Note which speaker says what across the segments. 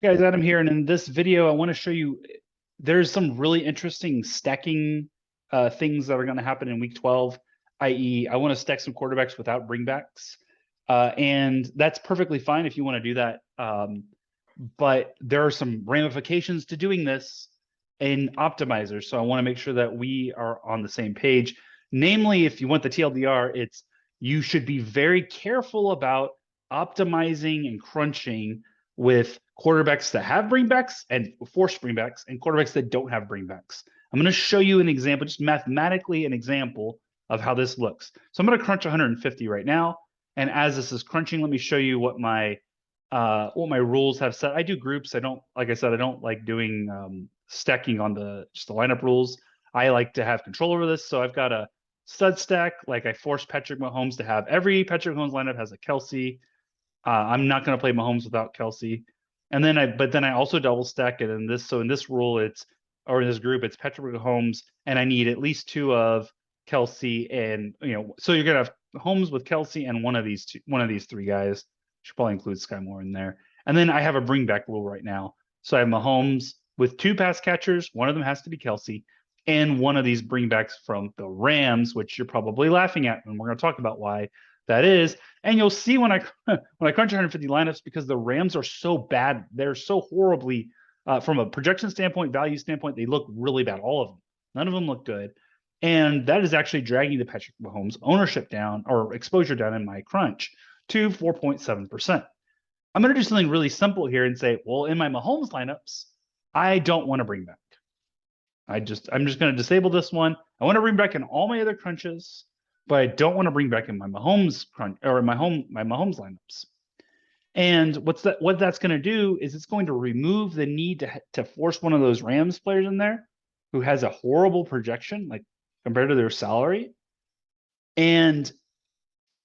Speaker 1: Guys, Adam here, and in this video, I want to show you there's some really interesting stacking things that are going to happen in week 12, i.e., I want to stack some quarterbacks without bringbacks. And that's perfectly fine if you want to do that. But there are some ramifications to doing this in optimizers. So I want to make sure that we are on the same page. Namely, if you want the TLDR, it's you should be very careful about optimizing and crunching with quarterbacks that have bringbacks and forced bringbacks and quarterbacks that don't have bringbacks. I'm going to show you an example, just mathematically an example of how this looks. So I'm going to crunch 150 right now. And as this is crunching, let me show you what my rules have set. I do groups. I don't, like I said, I don't like doing stacking on just the lineup rules. I like to have control over this. So I've got a stud stack. Like I force Patrick Mahomes to have every Patrick Mahomes lineup has a Kelsey. I'm not going to play Mahomes without Kelsey. And then but then I also double stack it in this. So in this rule, or in this group, it's Patrick Mahomes, and I need at least two of Kelsey, and so you're gonna have Holmes with Kelsey and one of these three guys. Should probably include Sky Moore in there. And then I have a bring back rule right now. So I have Mahomes with two pass catchers. One of them has to be Kelsey, and one of these bringbacks from the Rams, which you're probably laughing at, and we're going to talk about why that is. And you'll see when I crunch 150 lineups, because the Rams are so bad, they're so horribly from a projection standpoint, value standpoint, they look really bad. All of them, none of them look good, and that is actually dragging the Patrick Mahomes ownership down or exposure down in my crunch to 4.7%. I'm going to do something really simple here and say, well, in my Mahomes lineups, I don't want to bring back. I'm just going to disable this one. I want to bring back in all my other crunches, but I don't want to bring back in my Mahomes crunch or my Mahomes lineups. And what that's going to do is it's going to remove the need to force one of those Rams players in there who has a horrible projection, like compared to their salary. And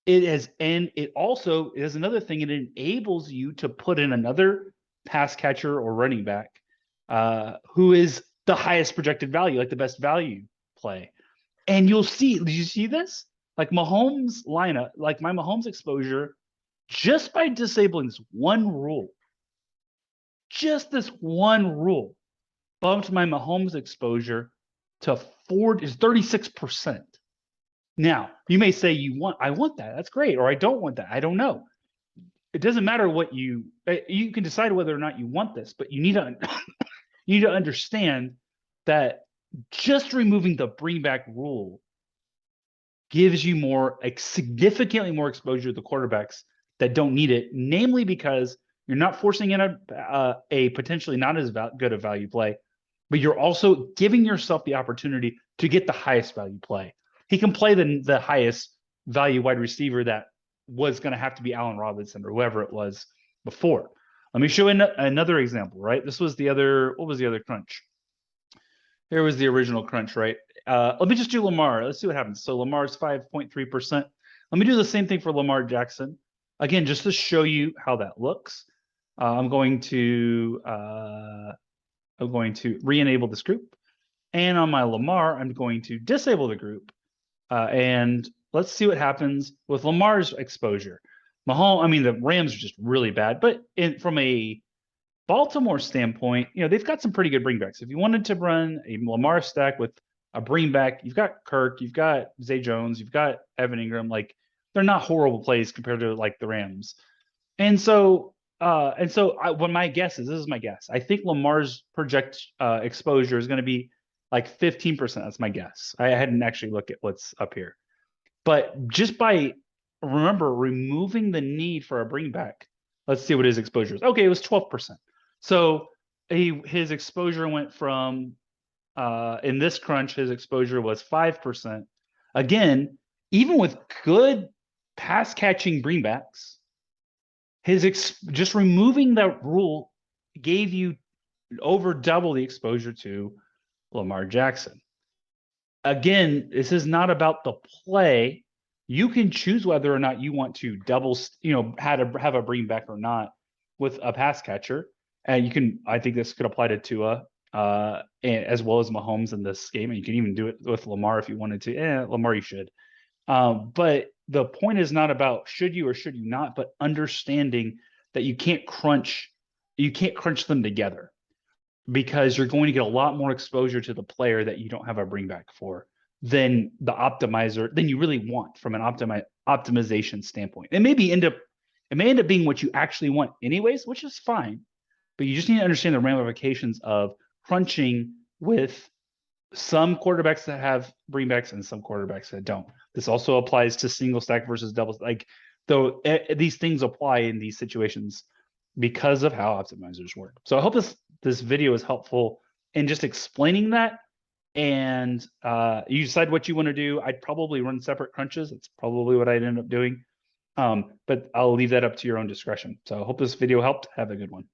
Speaker 1: it also is another thing. It enables you to put in another pass catcher or running back who is the highest projected value, like the best value play. And you'll see, did you see this? Like Mahomes lineup, like my Mahomes exposure, just by disabling this one rule, just this one rule, bumped my Mahomes exposure to 36%. Now, you may say I want that. That's great. Or I don't want that. I don't know. It doesn't matter what you can decide whether or not you want this, but you need to understand that just removing the bring back rule gives you significantly more exposure to the quarterbacks that don't need it, namely because you're not forcing in a potentially not as good a value play, but you're also giving yourself the opportunity to get the highest value play. He can play the highest value wide receiver that was going to have to be Allen Robinson or whoever it was before. Let me show another example, right? What was the other crunch? Here was the original crunch, right? Let me just do Lamar. Let's see what happens. So Lamar's 5.3%. Let me do the same thing for Lamar Jackson. Again, just to show you how that looks. I'm going to re-enable this group. And on my Lamar, I'm going to disable the group. And let's see what happens with Lamar's exposure. The Rams are just really bad. But from a Baltimore standpoint, they've got some pretty good bringbacks. If you wanted to run a Lamar stack with a bringback, you've got Kirk, you've got Zay Jones, you've got Evan Ingram. Like, they're not horrible plays compared to like the Rams. And so what my guess is, this is my guess. I think Lamar's exposure is going to be like 15%. That's my guess. I hadn't actually looked at what's up here. But just by removing the need for a bringback, let's see what his exposure is. Okay, it was 12%. So his exposure went from in this crunch, his exposure was 5%. Again, even with good pass catching bringbacks, just removing that rule gave you over double the exposure to Lamar Jackson. Again, this is not about the play. You can choose whether or not you want to have a bring back or not with a pass catcher. And I think this could apply to Tua as well as Mahomes in this game. And you can even do it with Lamar if you wanted to. Lamar, you should. But the point is not about should you or should you not, but understanding that you can't crunch you can't crunch them together because you're going to get a lot more exposure to the player that you don't have a bring back for than the optimizer than you really want from an optimization standpoint. It may end up being what you actually want anyways, which is fine. But you just need to understand the ramifications of crunching with some quarterbacks that have bringbacks and some quarterbacks that don't. This also applies to single stack versus double. Like, though these things apply in these situations because of how optimizers work. So I hope this video is helpful in just explaining that. And you decide what you want to do. I'd probably run separate crunches. That's probably what I'd end up doing. But I'll leave that up to your own discretion. So I hope this video helped. Have a good one.